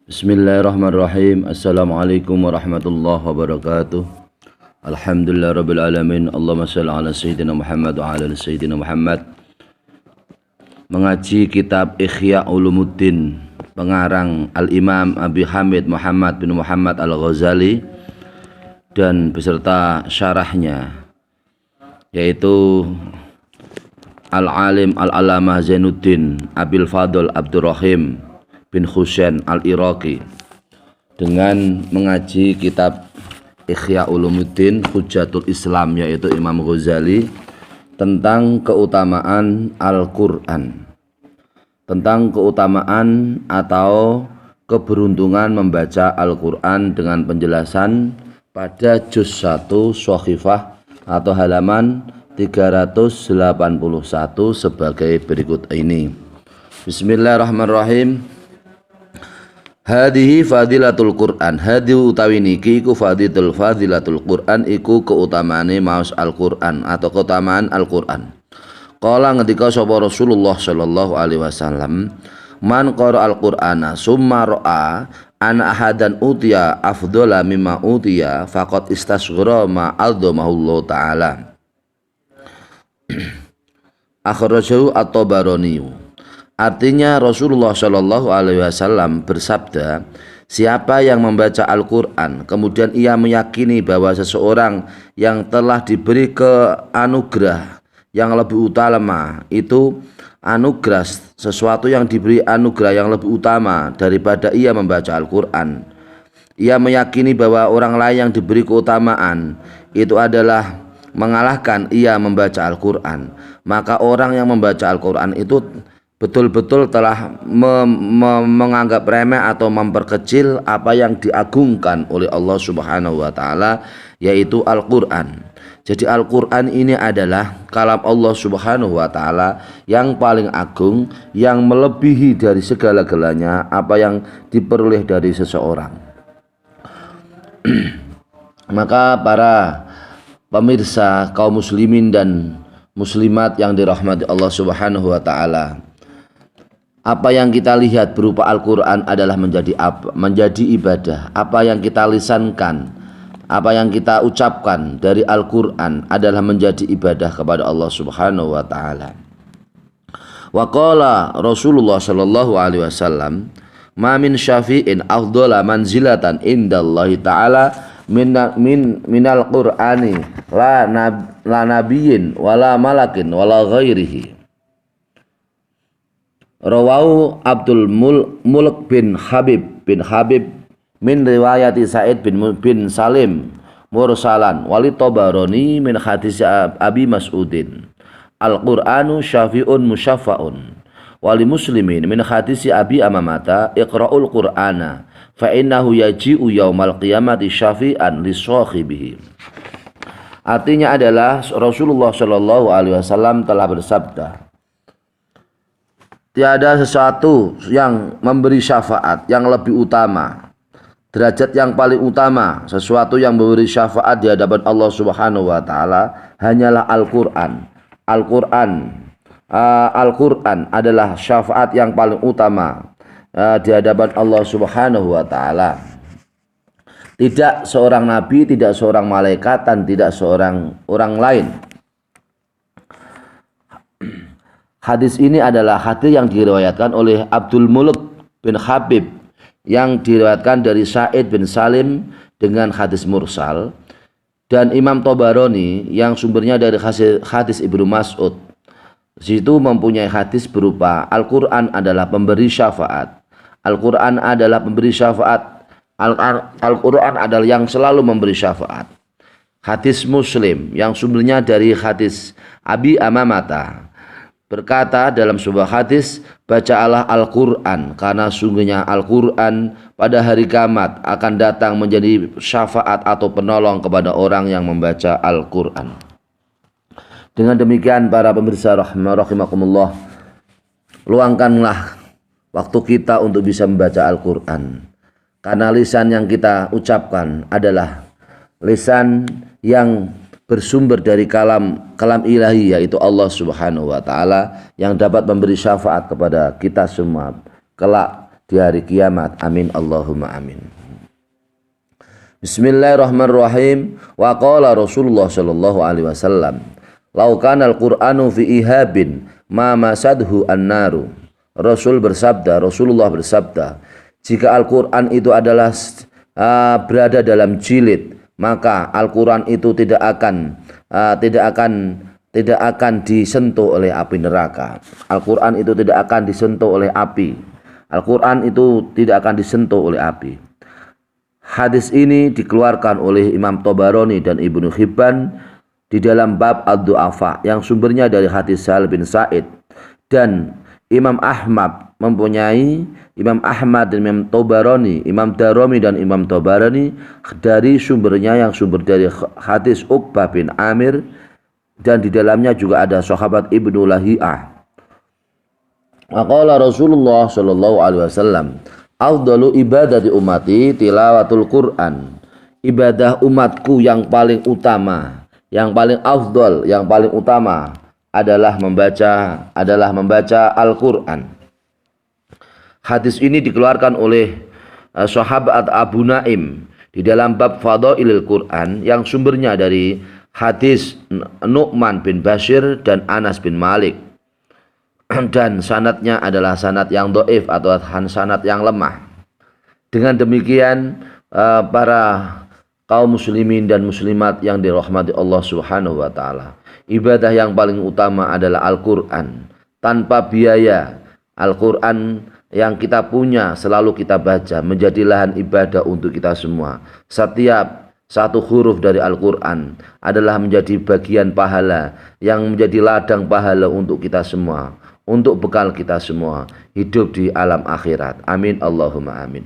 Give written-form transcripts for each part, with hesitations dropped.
Bismillahirrahmanirrahim. Assalamualaikum warahmatullahi wabarakatuh. Alhamdulillah rabbil alamin. Allahumma shalli ala sayyidina Muhammad wa ala sayyidina Muhammad. Mengaji kitab Ihya Ulumuddin pengarang Al-Imam Abi Hamid Muhammad bin Muhammad Al-Ghazali dan beserta syarahnya yaitu Al-Alim Al-Alamah Zainuddin Abil Fadl Abdurrahim bin Husain Al-Iraqi dengan mengaji kitab Ihya Ulumuddin Hujjatul Islam yaitu Imam Ghazali tentang keutamaan Al-Quran, tentang keutamaan atau keberuntungan membaca Al-Quran dengan penjelasan pada juz 1 Shahifah atau halaman 381 sebagai berikut ini. Bismillahirrahmanirrahim. Hadihi fadilatul Quran. Hadi utawi niki iku fadilatul Quran iku keutamaane maos Al-Quran atau keutamaan Al-Quran. Qala ngendika sapa Rasulullah sallallahu alaihi wasallam, man qara Al-Qur'ana summa ra'a ana ahadan utiya afdhala mimma utiya faqad istasghara ma adzamahu taala. Akhrajahu At-Tabarani. Artinya Rasulullah Shallallahu Alaihi Wasallam bersabda, siapa yang membaca Al-Quran kemudian ia meyakini bahwa seseorang yang telah diberi anugerah yang lebih utama, itu anugerah sesuatu yang diberi anugerah yang lebih utama daripada ia membaca Al-Quran. Ia meyakini bahwa orang lain yang diberi keutamaan itu adalah mengalahkan ia membaca Al-Quran, maka orang yang membaca Al-Quran itu betul-betul telah menganggap remeh atau memperkecil apa yang diagungkan oleh Allah Subhanahu wa taala, yaitu Al-Qur'an. Jadi Al-Qur'an ini adalah kalam Allah Subhanahu wa taala yang paling agung, yang melebihi dari segala-galanya apa yang diperoleh dari seseorang. Maka para pemirsa kaum muslimin dan muslimat yang dirahmati Allah Subhanahu wa taala, apa yang kita lihat berupa Al-Quran adalah menjadi ibadah. Apa yang kita lisankan, apa yang kita ucapkan dari Al-Quran adalah menjadi ibadah kepada Allah Subhanahu wa taala. Wa qala Rasulullah sallallahu alaihi wasallam, ma min syafi'in afdhala manzilatan indallahi taala minal qur'ani la nabiyyin wala malakin wala ghairihi. Rawahu Abdul Mulk bin Habib min riwayati Sa'id bin Salim mursalan wali Tabarani min hadis Abi Mas'udin Al-Qur'anu syafi'un musyaffa'un wali Muslimin min hadis Abi Amamata iqra'ul Qur'ana fa innahu yaji'u yaumal qiyamati syafi'an li sahibihi. Artinya adalah Rasulullah Shallallahu alaihi wasallam telah bersabda, tiada sesuatu yang memberi syafaat yang lebih utama, derajat yang paling utama, sesuatu yang memberi syafaat di hadapan Allah Subhanahu wa taala hanyalah Al-Qur'an. Al-Qur'an adalah syafaat yang paling utama di hadapan Allah Subhanahu wa taala. Tidak seorang nabi, tidak seorang malaikat, dan tidak seorang orang lain. Hadis ini adalah hadis yang diriwayatkan oleh Abdul Mulk bin Habib yang diriwayatkan dari Sa'id bin Salim dengan hadis mursal, dan Imam Tabarani yang sumbernya dari hadis Ibnu Mas'ud. Situ mempunyai hadis berupa Al-Quran adalah pemberi syafaat. Al-Quran adalah pemberi syafaat. Al-Quran adalah yang selalu memberi syafaat. Hadis Muslim yang sumbernya dari hadis Abi Amamata berkata dalam sebuah hadis, bacalah Al-Quran karena sungguhnya Al-Quran pada hari kiamat akan datang menjadi syafaat atau penolong kepada orang yang membaca Al-Quran. Dengan demikian para pemirsa rahimakumullah, luangkanlah waktu kita untuk bisa membaca Al-Quran, karena lisan yang kita ucapkan adalah lisan yang bersumber dari kalam ilahi, yaitu Allah Subhanahu wa taala, yang dapat memberi syafaat kepada kita semua kelak di hari kiamat. Amin Allahumma amin. Bismillahirrahmanirrahim. Wa qala Rasulullah sallallahu alaihi wasallam, "Lau kana al-Qur'anu fi ihabin ma masadhu an-naru." Rasulullah bersabda, jika Al-Qur'an itu adalah berada dalam jilid, maka Al-Qur'an itu tidak akan disentuh oleh api neraka. Al-Qur'an itu tidak akan disentuh oleh api. Al-Qur'an itu tidak akan disentuh oleh api. Hadis ini dikeluarkan oleh Imam Tabarani dan Ibnu Hibban di dalam bab Ad-Du'afa yang sumbernya dari hadis Sahal bin Sa'id, dan Imam Ahmad dan Imam Tabarani, Imam Darimi dan Imam Tabarani dari sumbernya yang sumber dari hadis Uqbah bin Amir, dan di dalamnya juga ada sahabat Ibnu Lahiyah. Qala Rasulullah sallallahu alaihi wasallam, "Afdalu ibadati ummati tilawatul Qur'an." Ibadah umatku yang paling utama, yang paling afdal, yang paling utama adalah membaca Al-Qur'an. Hadis ini dikeluarkan oleh sahabat Abu Naim di dalam bab Fadailil Qur'an yang sumbernya dari hadis Nu'man bin Bashir dan Anas bin Malik, dan sanadnya adalah sanad yang dhaif atau sanad yang lemah. Dengan demikian para kaum muslimin dan muslimat yang dirahmati Allah Subhanahu wa taala, ibadah yang paling utama adalah Al-Qur'an. Tanpa biaya, Al-Qur'an yang kita punya selalu kita baca menjadi lahan ibadah untuk kita semua. Setiap satu huruf dari Al-Qur'an adalah menjadi bagian pahala yang menjadi ladang pahala untuk kita semua, untuk bekal kita semua hidup di alam akhirat. Amin Allahumma amin.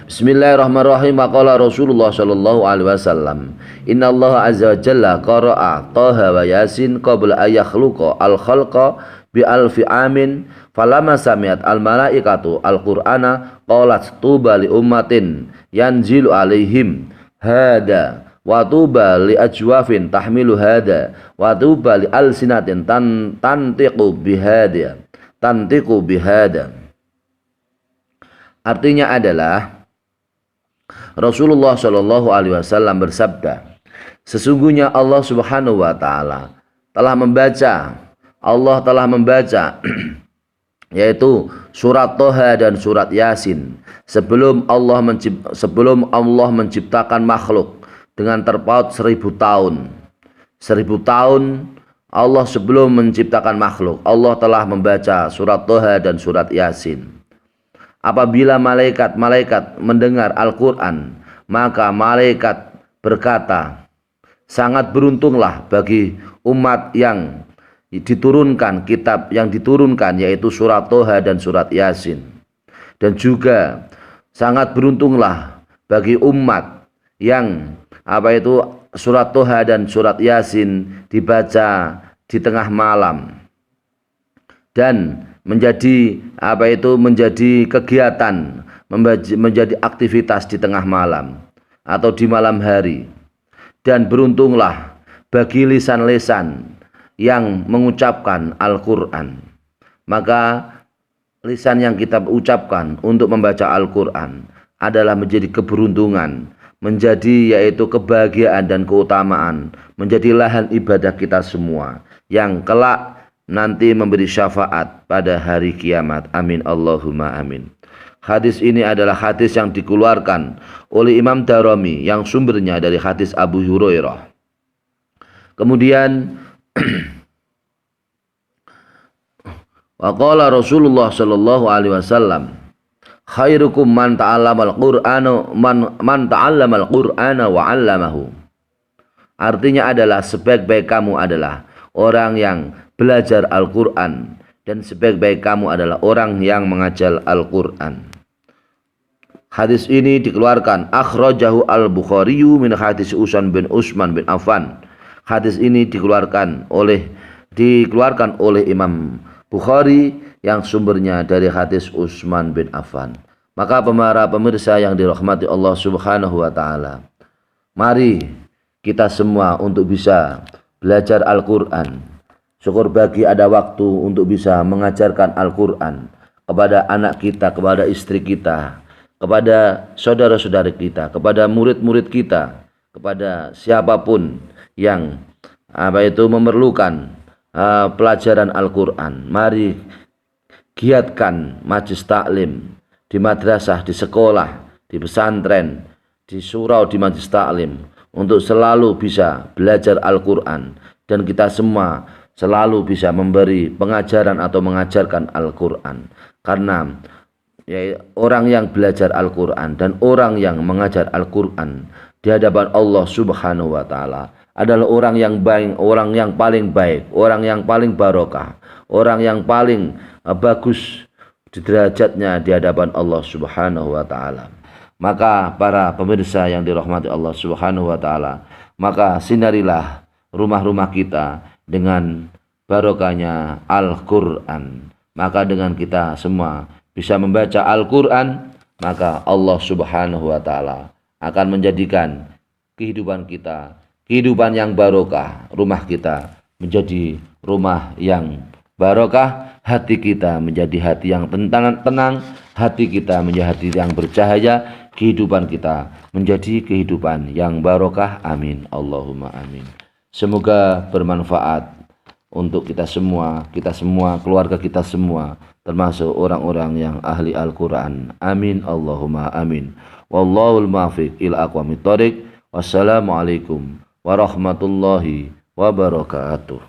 Bismillahirrahmanirrahim. Qala Rasulullah sallallahu alaihi wasallam, "Inna Allah azza wa jalla qara'a Taha wa Yasin qabla an yakhluqa al-khalqa bi alfi amin, falamma sami'at al-malaikatu al-Qur'ana qalat tuba li ummatin yanzilu alaihim hada wa tuba li ajwafin tahmilu hada wa tuba li alsinatin tantiqu bihada." Artinya adalah Rasulullah Shallallahu Alaihi Wasallam bersabda, sesungguhnya Allah Subhanahu Wa Taala telah membaca yaitu surat Toha dan surat Yasin sebelum Allah menciptakan makhluk dengan terpaut 1000 tahun. 1000 tahun Allah sebelum menciptakan makhluk, Allah telah membaca surat Toha dan surat Yasin. Apabila malaikat mendengar Al-Qur'an, maka malaikat berkata, sangat beruntunglah bagi umat yang diturunkan kitab yang diturunkan, yaitu surat Toha dan surat Yasin. Dan juga sangat beruntunglah bagi umat yang surat Toha dan surat Yasin dibaca di tengah malam dan menjadi kegiatan, menjadi aktivitas di tengah malam atau di malam hari. Dan beruntunglah bagi lisan-lisan yang mengucapkan Al-Qur'an. Maka lisan yang kita ucapkan untuk membaca Al-Qur'an adalah menjadi keberuntungan, menjadi yaitu kebahagiaan dan keutamaan, menjadi lahan ibadah kita semua yang kelak nanti memberi syafaat pada hari kiamat. Amin Allahumma amin. Hadis ini adalah hadis yang dikeluarkan oleh Imam Darimi yang sumbernya dari hadis Abu Hurairah. Kemudian waqala Rasulullah sallallahu alaihi wasallam, khairukum man ta'allamal Qur'ana wa 'allamahu. Artinya adalah sebaik-baik kamu adalah orang yang belajar Al-Qur'an, dan sebaik-baik kamu adalah orang yang mengajar Al-Qur'an. Hadis ini dikeluarkan akhrajahu Al-Bukhari min hadis Utsman bin Affan. Hadis ini dikeluarkan oleh Imam Bukhari yang sumbernya dari hadis Utsman bin Affan. Maka para pemirsa yang dirahmati Allah Subhanahu wa taala, mari kita semua untuk bisa belajar Al-Qur'an. Syukur bagi ada waktu untuk bisa mengajarkan Al-Qur'an. kepada anak kita, kepada istri kita, kepada saudara-saudara kita, kepada murid-murid kita, kepada siapapun yang memerlukan pelajaran Al-Quran. Mari giatkan majlis taklim di madrasah, di sekolah, di pesantren, di surau, di majlis taklim untuk selalu bisa belajar Al-Quran, dan kita semua selalu bisa memberi pengajaran atau mengajarkan Al-Quran. Karena orang yang belajar Al-Quran dan orang yang mengajar Al-Quran di hadapan Allah Subhanahu wa Ta'ala adalah orang yang baik, orang yang paling baik, orang yang paling barokah, orang yang paling bagus di derajatnya di hadapan Allah Subhanahu wa Ta'ala. Maka para pemirsa yang dirahmati Allah Subhanahu wa Ta'ala, maka sinarilah rumah-rumah kita dengan barokahnya Al-Quran. Maka dengan kita semua bisa membaca Al-Quran, maka Allah Subhanahu wa Ta'ala akan menjadikan kehidupan kita kehidupan yang barokah. Rumah kita menjadi rumah yang barokah, hati kita menjadi hati yang tenang, hati kita menjadi hati yang bercahaya, kehidupan kita menjadi kehidupan yang barokah. Amin, Allahumma amin. Semoga bermanfaat untuk kita semua, keluarga kita semua, termasuk orang-orang yang ahli Al-Quran. Amin, Allahumma amin. Wallahul muwaffiq ila aqwamit thoriq. Wassalamualaikum warahmatullahi wabarakatuh.